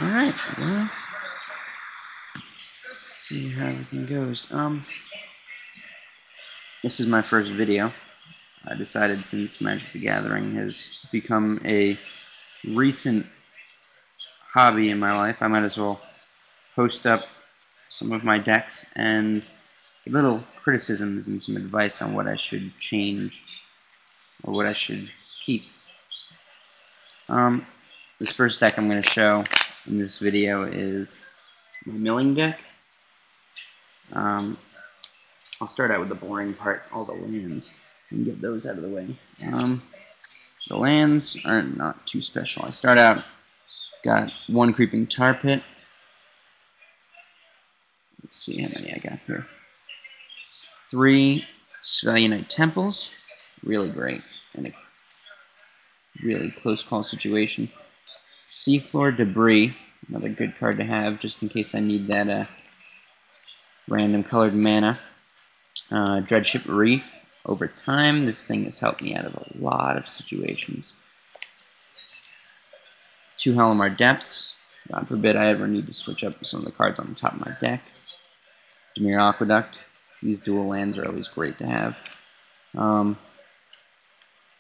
Alright, well, let's see how everything goes. This is my first video. I decided, since Magic the Gathering has become a recent hobby in my life, I might as well post up some of my decks and give little criticisms and some advice on what I should change or what I should keep. This first deck I'm going to show in this video is my milling deck. I'll start out with the boring part, all the lands, and get those out of the way. The lands are not too special. I start out, got one Creeping Tar Pit. Let's see how many I got here. 3 Svelunite Temples, really great, in a really close call situation. Seafloor Debris, another good card to have just in case I need that random colored mana. Dreadship Reef. Over time, this thing has helped me out of a lot of situations. 2 Halimar Depths. God forbid I ever need to switch up some of the cards on the top of my deck. Dimir Aqueduct. These dual lands are always great to have.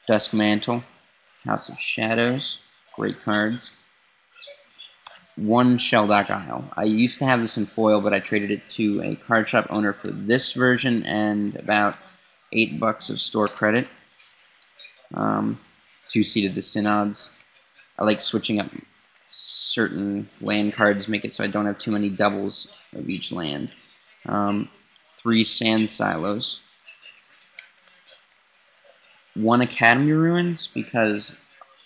Dusk Mantle. House of Shadows. Great cards. 1 Sheldock Isle. I used to have this in foil, but I traded it to a card shop owner for this version and about $8 of store credit. 2 Seat of the Synods. I like switching up certain land cards, make it so I don't have too many doubles of each land. 3 Sand Silos. 1 Academy Ruins, because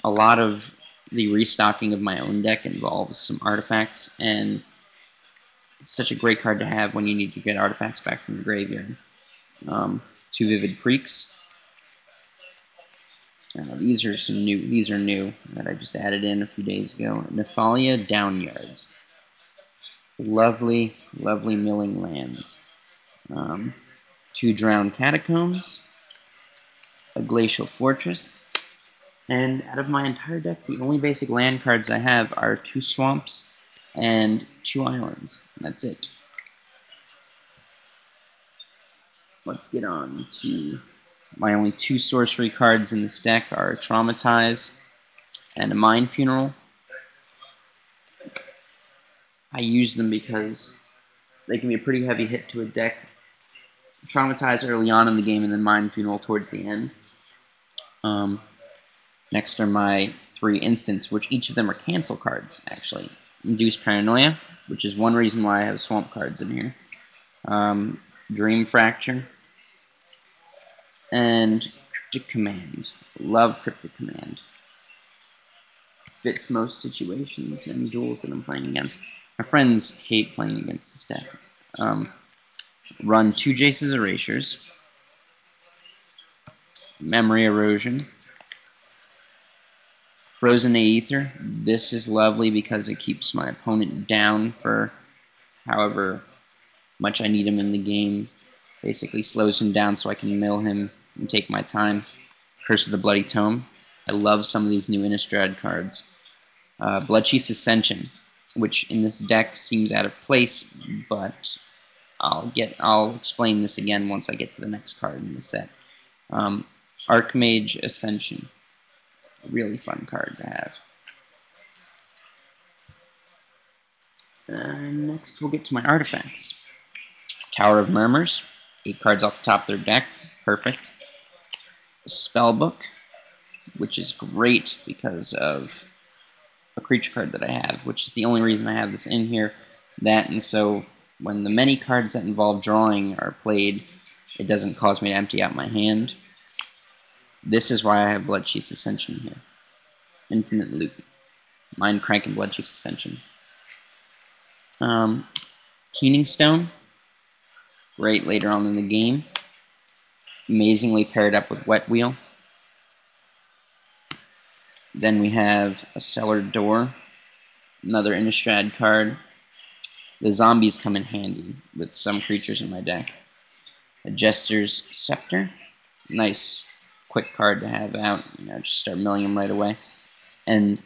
a lot of the restocking of my own deck involves some artifacts, and it's such a great card to have when you need to get artifacts back from the graveyard. 2 Vivid Creeks. These are new that I just added in a few days ago. Nephalia Downyards. Lovely, lovely milling lands. 2 Drowned Catacombs. A Glacial Fortress. And out of my entire deck, the only basic land cards I have are 2 Swamps and 2 Islands. And that's it. Let's get on to my only 2 sorcery cards in this deck are Traumatize and a Mind Funeral. I use them because they can be a pretty heavy hit to a deck. Traumatize early on in the game and then Mind Funeral towards the end. Next are my 3 instants, which each of them are cancel cards, actually. Induce Paranoia, which is one reason why I have swamp cards in here. Dream Fracture. And Cryptic Command. Love Cryptic Command. Fits most situations and duels that I'm playing against. My friends hate playing against this deck. Run 2 Jace's Erasures. Memory Erosion. Frozen Aether. This is lovely because it keeps my opponent down for however much I need him in the game. Basically slows him down so I can mill him and take my time. Curse of the Bloody Tome. I love some of these new Innistrad cards. Bloodchief's Ascension, which in this deck seems out of place, but I'll explain this again once I get to the next card in the set. Archmage Ascension. Really fun card to have. Next, we'll get to my artifacts. Tower of Murmurs. 8 cards off the top of their deck. Perfect. Spellbook, which is great because of a creature card that I have, which is the only reason I have this in here. That, and so when the many cards that involve drawing are played, it doesn't cause me to empty out my hand. This is why I have Bloodchief's Ascension here. Infinite Loop. Mind Crank and Bloodchief's Ascension. Keening Stone. Great later on in the game. Amazingly paired up with Wet Wheel. Then we have a Cellar Door. Another Innistrad card. The zombies come in handy with some creatures in my deck. A Jester's Scepter. Nice quick card to have out. Just start milling them right away. And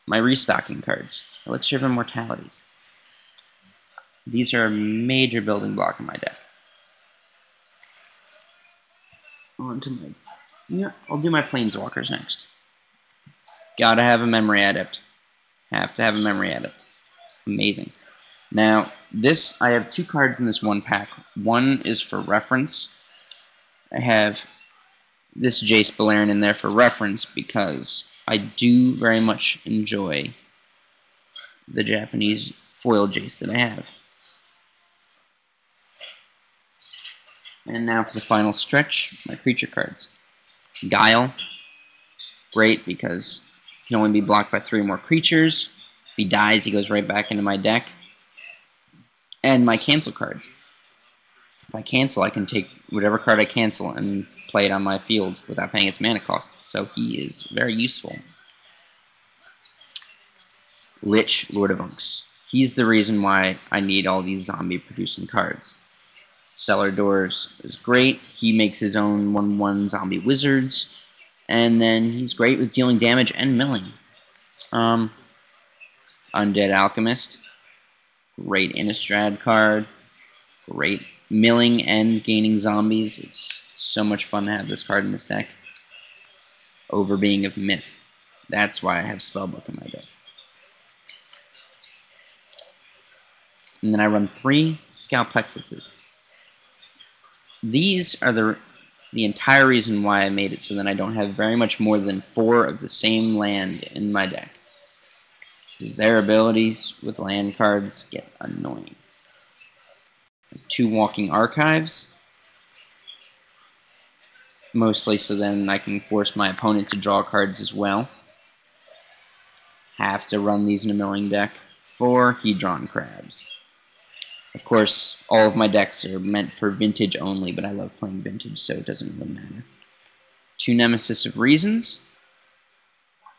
my restocking cards. Elixir of Immortalities. These are a major building block in my deck. On to my... Yeah, I'll do my Planeswalkers next. Gotta have a Memory Adept. Have to have a Memory Adept. Amazing. Now, this, I have 2 cards in this one pack. One is for reference. I have this Jace Balerion in there for reference because I do very much enjoy the Japanese foil Jace that I have. And now for the final stretch, my creature cards. Guile, great because he can only be blocked by 3 more creatures. If he dies, he goes right back into my deck. And my cancel cards. If I cancel, I can take whatever card I cancel and play it on my field without paying its mana cost. So he is very useful. Lich, Lord of Unks. He's the reason why I need all these zombie-producing cards. Cellar Doors is great. He makes his own 1/1 zombie wizards. And then he's great with dealing damage and milling. Undead Alchemist. Great Innistrad card. Great milling and gaining zombies. It's so much fun to have this card in this deck. Overbeing of Myth. That's why I have Spellbook in my deck. And then I run 3 Scout Plexuses. These are the entire reason why I made it so that I don't have very much more than 4 of the same land in my deck. Because their abilities with land cards get annoying. 2 Walking Archives. Mostly so then I can force my opponent to draw cards as well. Have to run these in a milling deck. 4 Hedron Crabs. Of course, all of my decks are meant for Vintage only, but I love playing Vintage, so it doesn't really matter. 2 Nemesis of Reasons.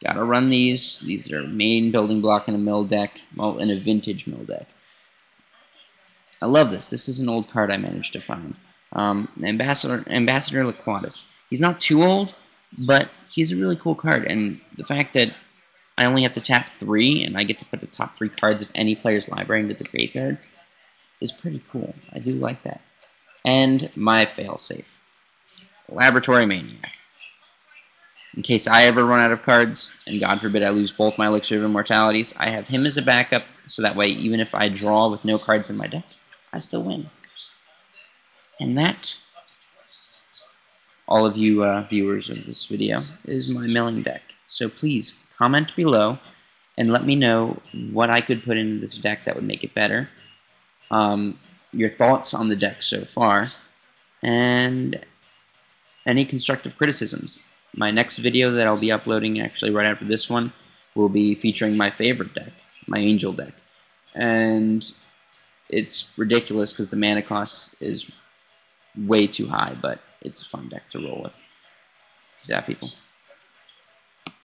Gotta run these. These are main building block in a mill deck. Well, in a Vintage mill deck. I love this. This is an old card I managed to find. Ambassador Laquatus. He's not too old, but he's a really cool card. And the fact that I only have to tap 3, and I get to put the top 3 cards of any player's library into the graveyard, is pretty cool. I do like that. And my failsafe. Laboratory Maniac. In case I ever run out of cards, and God forbid I lose both my Elixir of Immortalities, I have him as a backup, so that way even if I draw with no cards in my deck, I still win. And that, all of you viewers of this video, is my milling deck. So please, comment below, and let me know what I could put into this deck that would make it better. Your thoughts on the deck so far, and any constructive criticisms. My next video that I'll be uploading actually right after this one will be featuring my favorite deck, my Angel deck. And it's ridiculous because the mana cost is way too high, but it's a fun deck to roll with. Peace out, people.